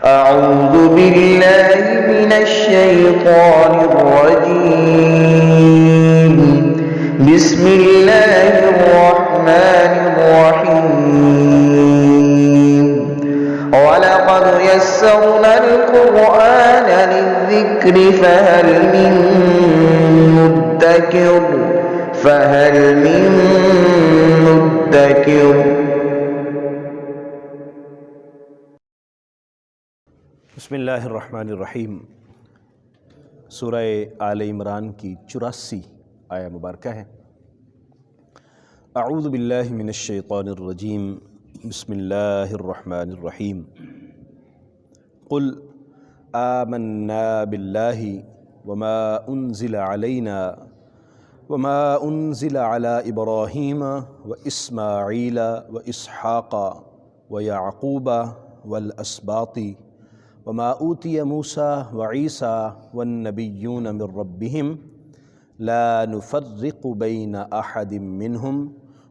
أعوذ بالله من الشيطان الرجيم. بسم الله الرحمن الرحيم. ولقد يسرنا القرآن للذكر فهل من مدكر. بسم اللہ الرحمن الرحیم۔ سورہ آل عمران کی 84 آیہ مبارکہ ہے۔ اعوذ باللہ من الشیطان الرجیم، بسم اللہ الرحمن الرحیم۔ قل آمنا باللہ وما انزل علینا وما انزل علی ابراہیم واسماعیل واسحاق ویعقوب والاسباط وما اوتی موسیٰ وعیسیٰ والنبیون من ربهم لا نفرق بین احد منہم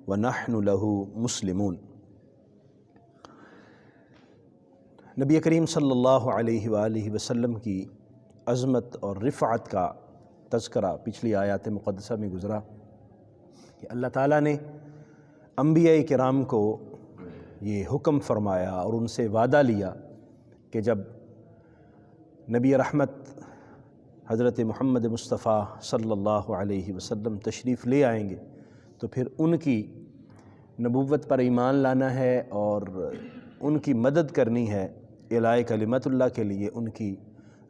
ونحن له مسلمون۔ نبی کریم صلی اللہ علیہ وآلہ وسلم کی عظمت اور رفعت کا تذکرہ پچھلی آیات مقدسہ میں گزرا کہ اللہ تعالیٰ نے انبیاء کرام کو یہ حکم فرمایا اور ان سے وعدہ لیا کہ جب نبی رحمت حضرت محمد مصطفیٰ صلی اللہ علیہ وسلم تشریف لے آئیں گے تو پھر ان کی نبوت پر ایمان لانا ہے اور ان کی مدد کرنی ہے، اعلاء کلمت اللہ کے لیے ان کی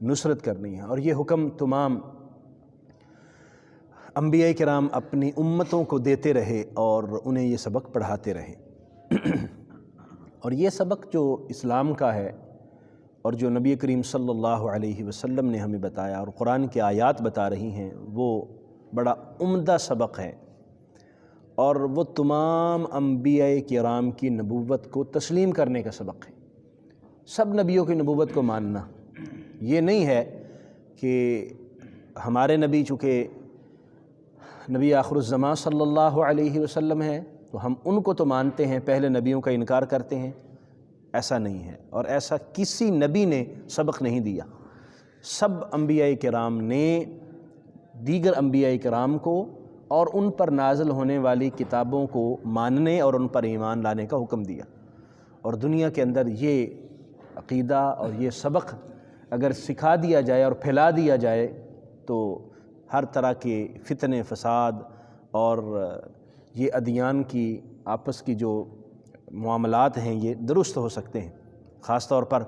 نصرت کرنی ہے۔ اور یہ حکم تمام انبیاء کرام اپنی امتوں کو دیتے رہے اور انہیں یہ سبق پڑھاتے رہے۔ اور یہ سبق جو اسلام کا ہے اور جو نبی کریم صلی اللہ علیہ وسلم نے ہمیں بتایا اور قرآن کی آیات بتا رہی ہیں، وہ بڑا عمدہ سبق ہے اور وہ تمام انبیاء کرام کی نبوت کو تسلیم کرنے کا سبق ہے۔ سب نبیوں کی نبوت کو ماننا، یہ نہیں ہے کہ ہمارے نبی چونکہ نبی آخر الزمان صلی اللہ علیہ وسلم ہے تو ہم ان کو تو مانتے ہیں، پہلے نبیوں کا انکار کرتے ہیں۔ ایسا نہیں ہے، اور ایسا کسی نبی نے سبق نہیں دیا۔ سب انبیاء کرام نے دیگر انبیاء کرام کو اور ان پر نازل ہونے والی کتابوں کو ماننے اور ان پر ایمان لانے کا حکم دیا۔ اور دنیا کے اندر یہ عقیدہ اور یہ سبق اگر سکھا دیا جائے اور پھیلا دیا جائے تو ہر طرح کے فتنے، فساد اور یہ ادیان کی آپس کی جو معاملات ہیں یہ درست ہو سکتے ہیں۔ خاص طور پر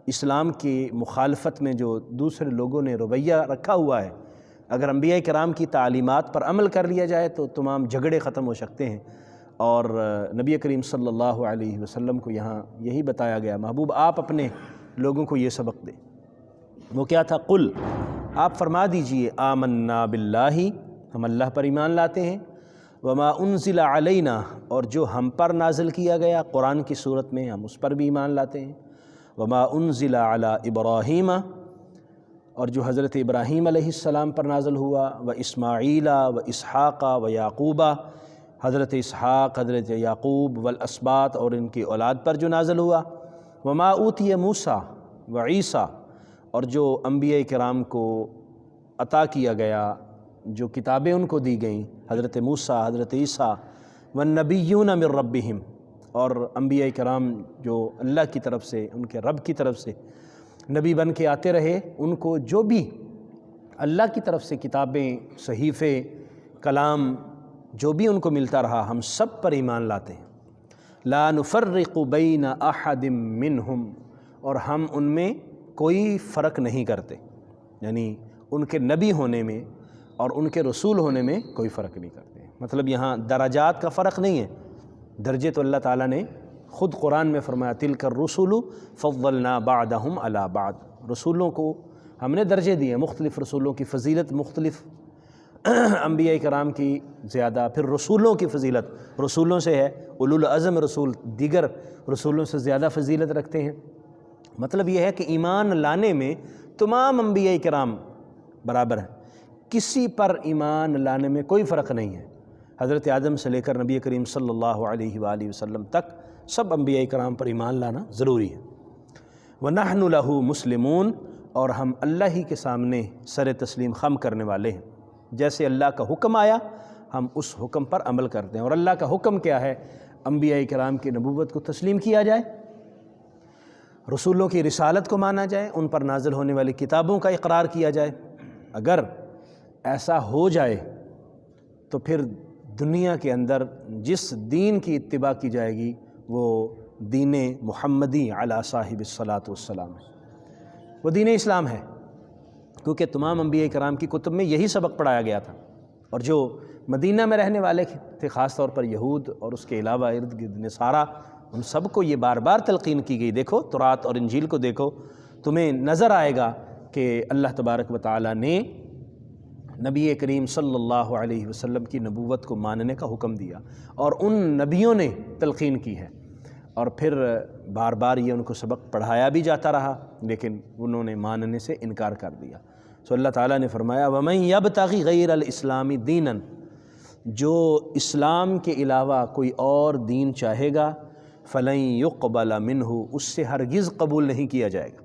اسلام کی مخالفت میں جو دوسرے لوگوں نے رویہ رکھا ہوا ہے، اگر انبیاء کرام کی تعلیمات پر عمل کر لیا جائے تو تمام جھگڑے ختم ہو سکتے ہیں۔ اور نبی کریم صلی اللہ علیہ وسلم کو یہاں یہی بتایا گیا، محبوب آپ اپنے لوگوں کو یہ سبق دیں۔ وہ کیا تھا؟ قل، آپ فرما دیجئے آمنا باللہ، ہم اللہ پر ایمان لاتے ہیں، وما انزل علینا، اور جو ہم پر نازل کیا گیا قرآن کی صورت میں ہم اس پر بھی ایمان لاتے ہیں، وما انزل علی ابراہیم، اور جو حضرت ابراہیم علیہ السلام پر نازل ہوا، و اسماعیل و اسحاق و یعقوب، حضرت اسحاق، حضرت یعقوب، والاسباط، اور ان کی اولاد پر جو نازل ہوا، وما اوتی موسیٰ و عیسیٰ، اور جو انبیاء کرام کو عطا کیا گیا، جو کتابیں ان کو دی گئیں، حضرت موسیٰ، حضرت عیسیٰ، والنبیون من ربهم، اور انبیاء کرام جو اللہ کی طرف سے، ان کے رب کی طرف سے نبی بن کے آتے رہے، ان کو جو بھی اللہ کی طرف سے کتابیں، صحیفے، کلام جو بھی ان کو ملتا رہا، ہم سب پر ایمان لاتے ہیں۔ لا نفرق بین احد منہم، اور ہم ان میں کوئی فرق نہیں کرتے، یعنی ان کے نبی ہونے میں اور ان کے رسول ہونے میں کوئی فرق نہیں کرتے۔ مطلب یہاں درجات کا فرق نہیں ہے، درجے تو اللہ تعالیٰ نے خود قرآن میں فرمایا تلک الرسل فضلنا بعدهم علی بعد، رسولوں کو ہم نے درجے دیے، مختلف رسولوں کی فضیلت مختلف، انبیاء کرام کی زیادہ، پھر رسولوں کی فضیلت رسولوں سے ہے، اولو العزم رسول دیگر رسولوں سے زیادہ فضیلت رکھتے ہیں۔ مطلب یہ ہے کہ ایمان لانے میں تمام انبیاء کرام برابر ہیں، کسی پر ایمان لانے میں کوئی فرق نہیں ہے۔ حضرت آدم سے لے کر نبی کریم صلی اللہ علیہ وآلہ وسلم تک سب انبیاء کرام پر ایمان لانا ضروری ہے۔ وَنَحْنُ لَهُ مُسْلِمُونَ، اور ہم اللہ ہی کے سامنے سر تسلیم خم کرنے والے ہیں۔ جیسے اللہ کا حکم آیا ہم اس حکم پر عمل کرتے ہیں، اور اللہ کا حکم کیا ہے؟ انبیاء کرام کی نبوت کو تسلیم کیا جائے، رسولوں کی رسالت کو مانا جائے، ان پر نازل ہونے والی کتابوں کا اقرار کیا جائے۔ اگر ایسا ہو جائے تو پھر دنیا کے اندر جس دین کی اتباع کی جائے گی وہ دین محمدی علی صاحب الصلاۃ والسلام ہے، وہ دین اسلام ہے، کیونکہ تمام انبیاء کرام کی کتب میں یہی سبق پڑھایا گیا تھا۔ اور جو مدینہ میں رہنے والے تھے، خاص طور پر یہود اور اس کے علاوہ ارد گرد نصارہ، ان سب کو یہ بار بار تلقین کی گئی۔ دیکھو تورات اور انجیل کو دیکھو، تمہیں نظر آئے گا کہ اللہ تبارک و تعالیٰ نے نبی کریم صلی اللہ علیہ وسلم کی نبوت کو ماننے کا حکم دیا، اور ان نبیوں نے تلقین کی ہے، اور پھر بار بار یہ ان کو سبق پڑھایا بھی جاتا رہا، لیکن انہوں نے ماننے سے انکار کر دیا۔ سو اللہ تعالیٰ نے فرمایا وَمَن يَبْتَغِ غَيْرَ الْإِسْلَامِ دِينًا، جو اسلام کے علاوہ کوئی اور دین چاہے گا فَلَن يُقْبَلَ مِنْهُ، اس سے ہرگز قبول نہیں کیا جائے گا،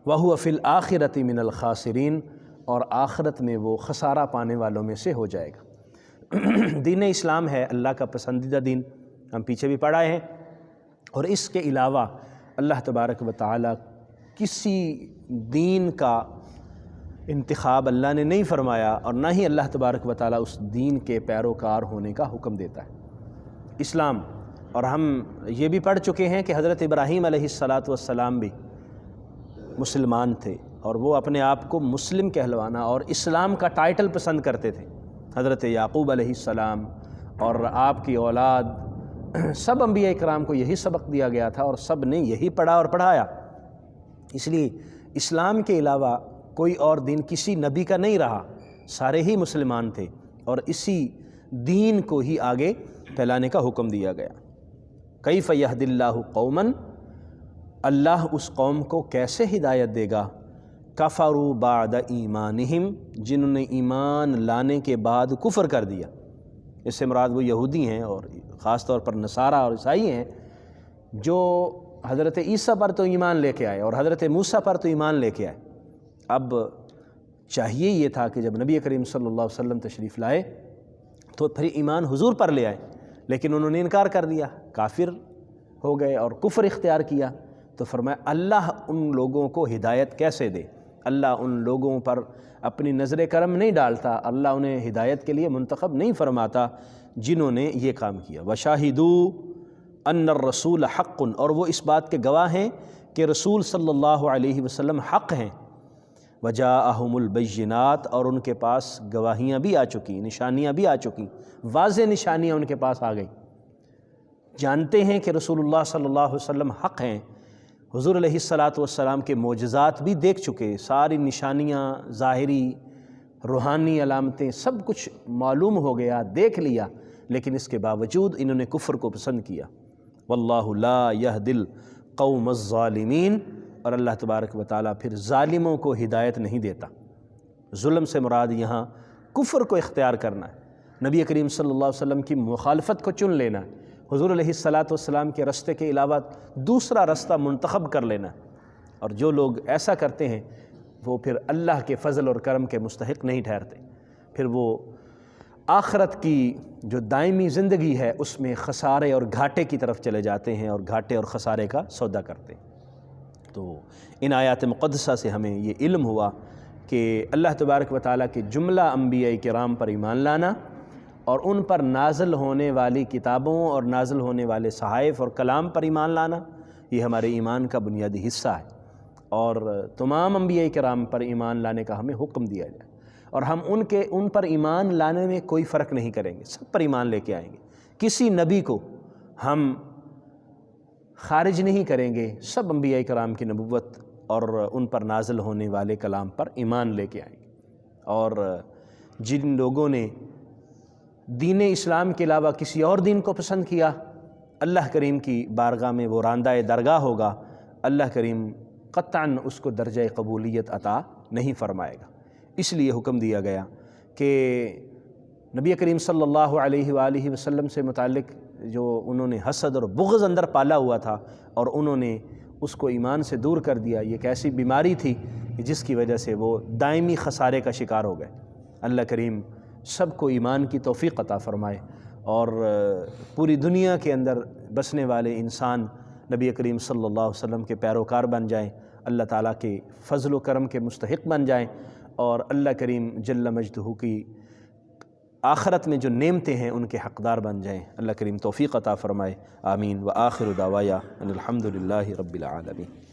وَهُوَ فِي الْآخِرَةِ مِنَ الْخَاسِرِينَ، اور آخرت میں وہ خسارہ پانے والوں میں سے ہو جائے گا۔ دین اسلام ہے اللہ کا پسندیدہ دین، ہم پیچھے بھی پڑھائے ہیں، اور اس کے علاوہ اللہ تبارک و تعالیٰ کسی دین کا انتخاب اللہ نے نہیں فرمایا، اور نہ ہی اللہ تبارک و تعالیٰ اس دین کے پیروکار ہونے کا حکم دیتا ہے۔ اسلام، اور ہم یہ بھی پڑھ چکے ہیں کہ حضرت ابراہیم علیہ السلام بھی مسلمان تھے، اور وہ اپنے آپ کو مسلم کہلوانا اور اسلام کا ٹائٹل پسند کرتے تھے۔ حضرت یعقوب علیہ السلام اور آپ کی اولاد، سب انبیاء کرام کو یہی سبق دیا گیا تھا، اور سب نے یہی پڑھا اور پڑھایا۔ اس لیے اسلام کے علاوہ کوئی اور دین کسی نبی کا نہیں رہا، سارے ہی مسلمان تھے، اور اسی دین کو ہی آگے پھیلانے کا حکم دیا گیا۔ کیف یہدی اللہ قوما، اللہ اس قوم کو کیسے ہدایت دے گا، کفروا بعد ایمانہم، جنہوں نے ایمان لانے کے بعد کفر کر دیا۔ اس سے مراد وہ یہودی ہیں، اور خاص طور پر نصارہ اور عیسائی ہیں، جو حضرت عیسیٰ پر تو ایمان لے کے آئے اور حضرت موسیٰ پر تو ایمان لے کے آئے۔ اب چاہیے یہ تھا کہ جب نبی کریم صلی اللہ علیہ وسلم تشریف لائے تو پھر ایمان حضور پر لے آئے، لیکن انہوں نے انکار کر دیا، کافر ہو گئے اور کفر اختیار کیا۔ تو فرمایا اللہ ان لوگوں کو ہدایت کیسے دے؟ اللہ ان لوگوں پر اپنی نظر کرم نہیں ڈالتا، اللہ انہیں ہدایت کے لیے منتخب نہیں فرماتا جنہوں نے یہ کام کیا۔ وَشَاهِدُوا أَنَّ الرَّسُولَ حَقٌّ، اور وہ اس بات کے گواہ ہیں کہ رسول صلی اللہ علیہ وسلم حق ہیں۔ وَجَاءَهُمُ الْبَيِّنَاتُ، اور ان کے پاس گواہیاں بھی آ چکی، نشانیاں بھی آ چکی، واضح نشانیاں ان کے پاس آ گئی، جانتے ہیں کہ رسول اللہ صلی اللہ علیہ وسلم حق ہیں۔ حضور علیہ السلام کے معجزات بھی دیکھ چکے، ساری نشانیاں، ظاہری روحانی علامتیں، سب کچھ معلوم ہو گیا، دیکھ لیا، لیکن اس کے باوجود انہوں نے کفر کو پسند کیا۔ واللہ لا یہدی القوم الظالمین، اور اللہ تبارک و تعالیٰ پھر ظالموں کو ہدایت نہیں دیتا۔ ظلم سے مراد یہاں کفر کو اختیار کرنا ہے، نبی کریم صلی اللہ علیہ وسلم کی مخالفت کو چن لینا ہے، حضور علیہ السلام کے رستے کے علاوہ دوسرا رستہ منتخب کر لینا ہے۔ اور جو لوگ ایسا کرتے ہیں وہ پھر اللہ کے فضل اور کرم کے مستحق نہیں ٹھہرتے، پھر وہ آخرت کی جو دائمی زندگی ہے اس میں خسارے اور گھاٹے کی طرف چلے جاتے ہیں، اور گھاٹے اور خسارے کا سودا کرتے ہیں۔ تو ان آیات مقدسہ سے ہمیں یہ علم ہوا کہ اللہ تبارک و تعالیٰ کے جملہ انبیاء کرام پر ایمان لانا، اور ان پر نازل ہونے والی کتابوں اور نازل ہونے والے صحائف اور کلام پر ایمان لانا، یہ ہمارے ایمان کا بنیادی حصہ ہے، اور تمام انبیاء کرام پر ایمان لانے کا ہمیں حکم دیا جائے، اور ہم ان پر ایمان لانے میں کوئی فرق نہیں کریں گے، سب پر ایمان لے کے آئیں گے، کسی نبی کو ہم خارج نہیں کریں گے، سب انبیاء کرام کی نبوت اور ان پر نازل ہونے والے کلام پر ایمان لے کے آئیں گے۔ اور جن لوگوں نے دین اسلام کے علاوہ کسی اور دین کو پسند کیا، اللہ کریم کی بارگاہ میں وہ راندہ درگاہ ہوگا، اللہ کریم قطعاً اس کو درجہ قبولیت عطا نہیں فرمائے گا۔ اس لیے حکم دیا گیا کہ نبی کریم صلی اللہ علیہ وآلہ وسلم سے متعلق جو انہوں نے حسد اور بغض اندر پالا ہوا تھا، اور انہوں نے اس کو ایمان سے دور کر دیا۔ یہ ایک ایسی بیماری تھی کہ جس کی وجہ سے وہ دائمی خسارے کا شکار ہو گئے۔ اللہ کریم سب کو ایمان کی توفیق عطا فرمائے اور پوری دنیا کے اندر بسنے والے انسان نبی کریم صلی اللہ علیہ وسلم کے پیروکار بن جائیں، اللہ تعالیٰ کے فضل و کرم کے مستحق بن جائیں، اور اللہ کریم جل مجدہ کی آخرت میں جو نعمتیں ہیں ان کے حقدار بن جائیں۔ اللہ کریم توفیق عطا فرمائے، آمین۔ وآخر دعوایا ان الحمد للہ رب العالمین۔